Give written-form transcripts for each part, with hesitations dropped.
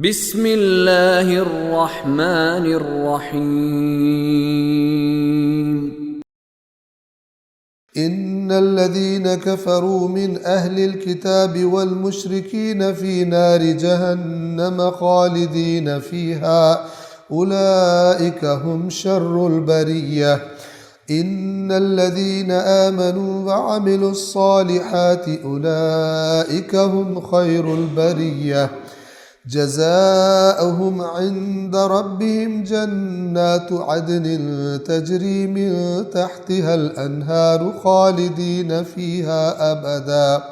بسم اللہ الرحمن الرحیم ان الذين كفروا من اهل الكتاب والمشركين في نار جهنم خالدين فيها اولئك هم شر البرية ان الذين آمنوا وعملوا الصالحات اولئك هم خير البرية جزاؤهم عند ربهم جنات عدن تجري من تحتها الأنهار خالدين فيها أبدا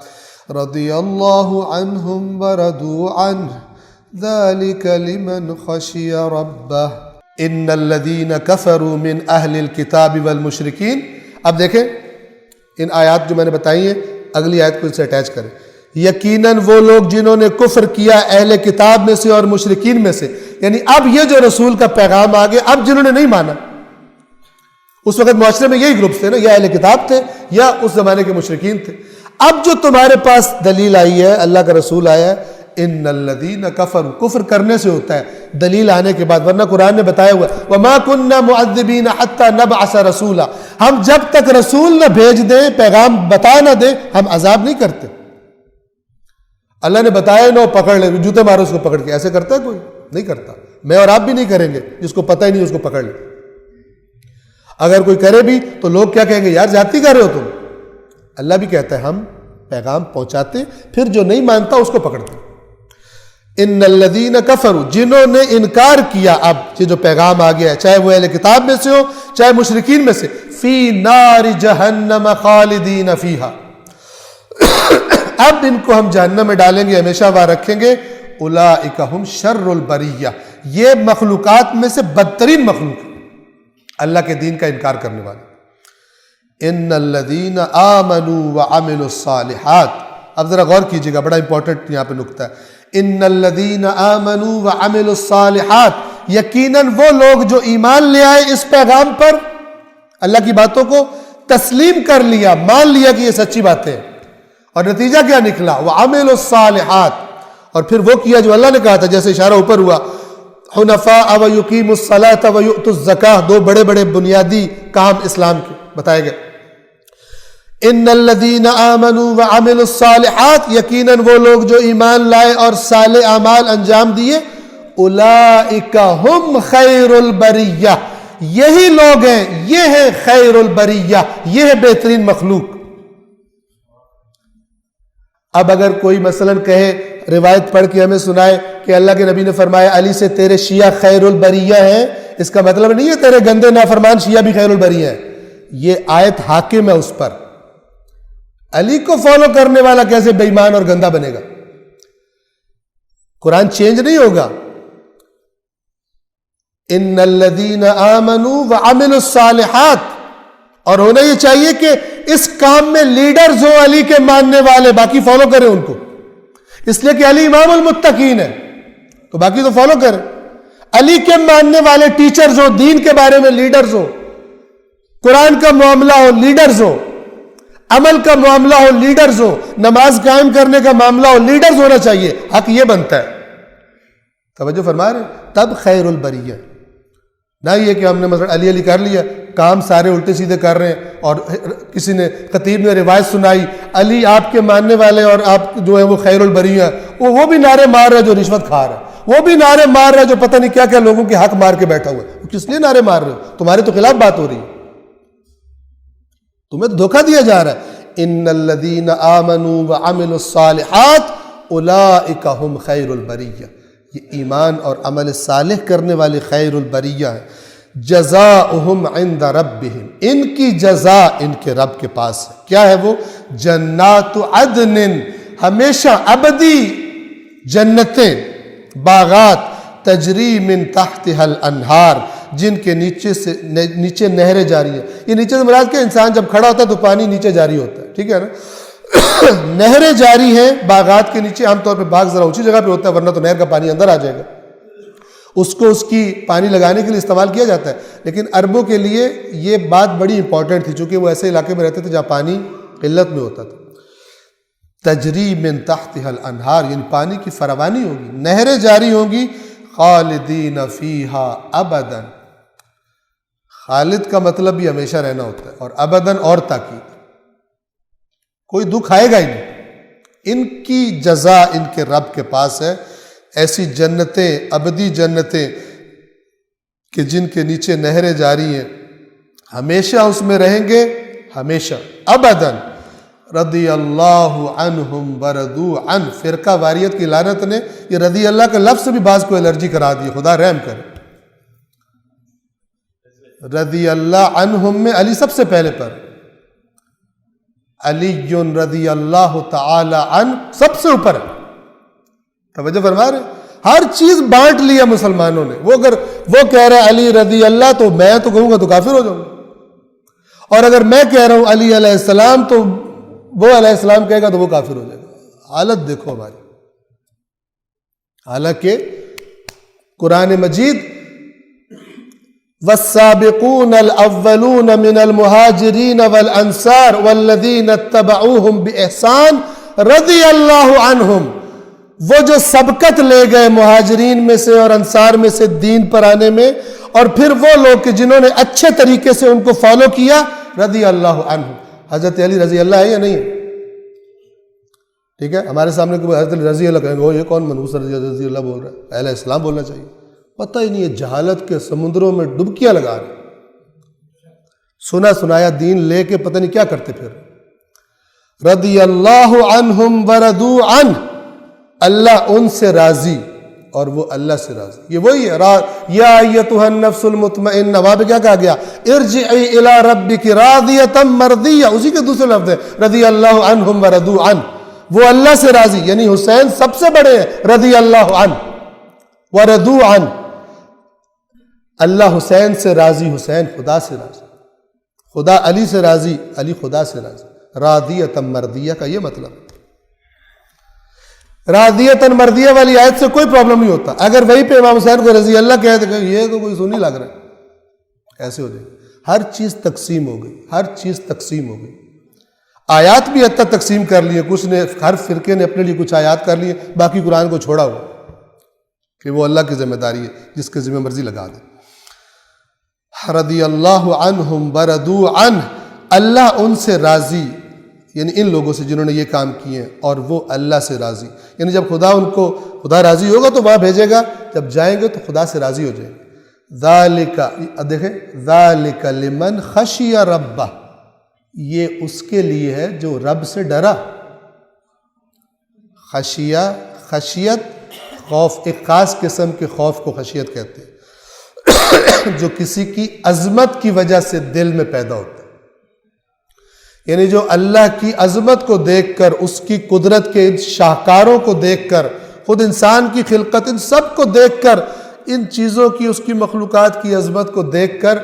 رضي الله عنهم ورضوا عنه ذلك لمن خشي ربه ان الذين كفروا من اہل الكتاب والمشركين. اب دیکھیں ان آیات جو میں نے بتائی ہیں اگلی آیت کو ان سے اٹیچ کریں. یقیناً وہ لوگ جنہوں نے کفر کیا اہل کتاب میں سے اور مشرکین میں سے، یعنی اب یہ جو رسول کا پیغام آگے، اب جنہوں نے نہیں مانا، اس وقت معاشرے میں یہی گروپس تھے نا، یا اہل کتاب تھے یا اس زمانے کے مشرکین تھے. اب جو تمہارے پاس دلیل آئی ہے، اللہ کا رسول آیا ہے، ان الذین کفروا، کفر کرنے سے ہوتا ہے دلیل آنے کے بعد، ورنہ قرآن نے بتایا ہوا ہے وما كنا معذبین حتی نبعث رسولا، ہم جب تک رسول نہ بھیج دیں، پیغام بتا نہ دیں، ہم عذاب نہیں کرتے. اللہ نے بتایا نو پکڑ لے، جوتے مارو اس کو پکڑ کے، ایسے کرتا ہے کوئی؟ نہیں کرتا. میں اور آپ بھی نہیں کریں گے، جس کو پتہ ہی نہیں اس کو پکڑ لے. اگر کوئی کرے بھی تو لوگ کیا کہیں گے، یار زیادتی کر رہے ہو تم. اللہ بھی کہتا ہے ہم پیغام پہنچاتے، پھر جو نہیں مانتا اس کو پکڑتے. ان الذین کفروا، جنہوں نے انکار کیا، اب یہ جو پیغام آ گیا ہے، چاہے وہ اہل کتاب میں سے ہو چاہے مشرکین میں سے، فی نار جہنم خالدین فیہا، اب ان کو ہم جہنم میں ڈالیں گے، ہمیشہ وہاں رکھیں گے. اولئک ہم شر البریہ، یہ مخلوقات میں سے بدترین مخلوق اللہ کے دین کا انکار کرنے والے. ان الذین آمنوا وعملوا الصالحات، اب ذرا غور کیجئے گا، بڑا امپورٹنٹ یہاں پہ نکتہ ہے. ان الذین آمنوا وعملوا الصالحات، یقیناً وہ لوگ جو ایمان لے آئے اس پیغام پر، اللہ کی باتوں کو تسلیم کر لیا، مان لیا کہ یہ سچی باتیں ہیں، اور نتیجہ کیا نکلا، وعملوا الصالحات، اور پھر وہ کیا جو اللہ نے کہا تھا، جیسے اشارہ اوپر ہوا، حنفاء ویقیموا الصلاۃ ویؤتوا الزکاۃ، دو بڑے بڑے بنیادی کام اسلام کے بتائے گئے. ان الذین آمنوا وعملوا الصالحات، یقیناً وہ لوگ جو ایمان لائے اور صالح اعمال انجام دیے، اولئک ہم خیر البریہ، یہی لوگ ہیں، یہ ہے خیر البریہ، یہ ہے بہترین مخلوق. اب اگر کوئی مثلا کہے، روایت پڑھ کے ہمیں سنائے کہ اللہ کے نبی نے فرمایا علی سے تیرے شیعہ خیر البریہ ہیں، اس کا مطلب نہیں ہے تیرے گندے نافرمان شیعہ بھی خیر البریہ ہیں. یہ آیت حاکم ہے اس پر. علی کو فالو کرنے والا کیسے بے ایمان اور گندا بنے گا؟ قرآن چینج نہیں ہوگا. ان الذین آمنوا وعملوا الصالحات، اور ہونا یہ چاہیے کہ اس کام میں لیڈرز ہو علی کے ماننے والے، باقی فالو کریں ان کو، اس لیے کہ علی امام المتقین ہے تو باقی تو فالو کریں. علی کے ماننے والے ٹیچرز ہو، دین کے بارے میں لیڈرز ہو، قرآن کا معاملہ ہو لیڈرز ہو، عمل کا معاملہ ہو لیڈرز ہو، نماز قائم کرنے کا معاملہ ہو لیڈرز ہونا چاہیے. حق یہ بنتا ہے. توجہ فرما رہے ہیں؟ تب خیر البریہ، نہ یہ کہ ہم نے مثلا علی علی کر لیا، کام سارے الٹے سیدھے کر رہے ہیں، اور کسی نے خطیب نے روایت سنائی علی آپ کے ماننے والے اور آپ جو ہے وہ خیر البریہ، وہ بھی نعرے مار رہا ہے جو رشوت کھا رہا ہے، وہ بھی نعرے مار رہا ہے جو پتہ نہیں کیا کیا لوگوں کے حق مار کے بیٹھا ہوا ہے. کس لیے نعرے مار رہے ہو؟ تمہارے تو خلاف بات ہو رہی ہے، تمہیں تو دھوکہ دیا جا رہا ہے. ان الذین آمنوا وعملوا الصالحات اولئک ہم خیر البریہ، یہ ایمان اور عمل صالح کرنے والے خیر البریہ ہیں. جزاؤہم عند ربہم، ان کی جزا ان کے رب کے پاس ہے. کیا ہے وہ؟ جنات عدن، ہمیشہ ابدی جنتیں، باغات، تجری من تحتها الانہار، جن کے نیچے نہریں جاری ہیں. یہ نیچے سے مراد کہ انسان جب کھڑا ہوتا ہے تو پانی نیچے جاری ہوتا ہے، ٹھیک ہے نا؟ نہریں جاری ہیں باغات کے نیچے. عام طور پہ باغ ذرا اونچی جگہ پہ ہوتا ہے، ورنہ تو نہر کا پانی اندر آ جائے گا. اس کو اس کی پانی لگانے کے لیے استعمال کیا جاتا ہے. لیکن عربوں کے لیے یہ بات بڑی امپورٹنٹ تھی، چونکہ وہ ایسے علاقے میں رہتے تھے جہاں پانی قلت میں ہوتا تھا. تجری من تحتها الانہار، یعنی پانی کی فراوانی ہوگی، نہریں جاری ہوں گی، خالدین فیہا ابدا، خالد کا مطلب بھی ہمیشہ رہنا ہوتا ہے، اور ابداً اور تاکید، کوئی دکھ آئے گا ہی نہیں۔ ان کی جزا ان کے رب کے پاس ہے، ایسی جنتیں، ابدی جنتیں کہ جن کے نیچے نہریں جاری ہیں، ہمیشہ اس میں رہیں گے، ہمیشہ ابداً۔ رضی اللہ عنہم ورضوا عنہ، فرقہ واریت کی لعنت نے یہ رضی اللہ کا لفظ بھی بعض کو الرجی کرا دی، خدا رحم کرے۔ رضی اللہ عنہم میں علی سب سے پہلے پر، علی رضی اللہ تعالی عنہ سب سے اوپر ہے، توجہ فرما رہے ہیں؟ ہر چیز بانٹ لیا مسلمانوں نے۔ وہ اگر وہ کہہ رہا ہے علی رضی اللہ تو میں تو کہوں گا تو کافر ہو جاؤں گا، اور اگر میں کہہ رہا ہوں علی علیہ السلام تو وہ علیہ السلام کہے گا تو وہ کافر ہو جائے گا۔ حالت دیکھو ہماری، حالانکہ قرآن مجید والسابقون الاولون من المہاجرین والانصار والذین اتبعوہم باحسان رضی اللہ عنہم، وہ جو سبقت لے گئے مہاجرین میں سے اور انصار میں سے دین پر آنے میں، اور پھر وہ لوگ کہ جنہوں نے اچھے طریقے سے ان کو فالو کیا، رضی اللہ عنہ۔ حضرت علی رضی اللہ ہے یا نہیں ہے؟ ٹھیک ہے، ہمارے سامنے کوئی حضرت علی رضی اللہ کہیں گے یہ کون منحوس رضی اللہ بول رہا ہے؟ اہل اسلام بولنا چاہیے۔ پتہ ہی نہیں ہے، جہالت کے سمندروں میں ڈبکیاں لگا رہے، سنا سنایا دین لے کے پتہ نہیں کیا کرتے پھر۔ رضی اللہ عنہم ورضوا عنہ، اللہ ان سے راضی اور وہ اللہ سے راضی۔ یہ وہی ہے یا ایتھا النفس المطمئنہ، وہاں پہ کیا کہا گیا؟ ارجعی الی ربک راضیۃ مرضیہ، اسی کے دوسرے لفظ ہے رضی اللہ عنہم ورضوا عنہ، وہ اللہ سے راضی، یعنی حسین سب سے بڑے ہیں، رضی اللہ عنہ ورضوا عنہ، اللہ حسین سے راضی، حسین خدا سے راضی، خدا علی سے راضی، علی خدا سے راضی۔ راضیۃ مرضیہ کا یہ مطلب ہے۔ راضیۃ مرضیہ والی آیت سے کوئی پرابلم نہیں ہوتا، اگر وہی پہ امام حسین کو رضی اللہ کہے تو یہ تو کوئی سنی لگ رہا ہے، ایسے ہو جائے۔ ہر چیز تقسیم ہو گئی، ہر چیز تقسیم ہو گئی۔ آیات بھی حتیٰ تقسیم کر لیے، کچھ نے، ہر فرقے نے اپنے لیے کچھ آیات کر لیے، باقی قرآن کو چھوڑا ہوا کہ وہ اللہ کی ذمہ داری ہے، جس کے ذمہ مرضی لگا دے۔ رضی اللہ عنہم ورضوا عنہ، اللہ ان سے راضی، یعنی ان لوگوں سے جنہوں نے یہ کام کیے ہیں، اور وہ اللہ سے راضی، یعنی جب خدا ان کو، خدا راضی ہوگا تو وہاں بھیجے گا، جب جائیں گے تو خدا سے راضی ہو جائیں گے۔ ذالک، دیکھیں، ذالک لمن خشی ربہ، یہ اس کے لیے ہے جو رب سے ڈرا۔ خشیہ، خشیت خوف، ایک خاص قسم کے خوف کو خشیت کہتے ہیں جو کسی کی عظمت کی وجہ سے دل میں پیدا ہوتا ہے، یعنی جو اللہ کی عظمت کو دیکھ کر، اس کی قدرت کے ان شاہکاروں کو دیکھ کر، خود انسان کی خلقت، ان سب کو دیکھ کر، ان چیزوں کی، اس کی مخلوقات کی عظمت کو دیکھ کر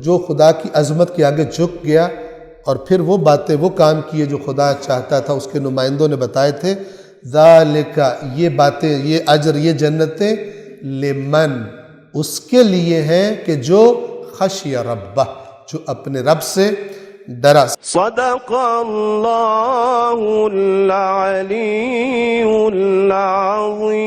جو خدا کی عظمت کے آگے جھک گیا، اور پھر وہ باتیں، وہ کام کیے جو خدا چاہتا تھا، اس کے نمائندوں نے بتائے تھے۔ ذالک، یہ باتیں، یہ اجر، یہ جنتیں، لمن، اس کے لیے ہیں کہ جو خشی ربہ، جو اپنے رب سے ڈرا۔ صدق اللہ العلی العظیم۔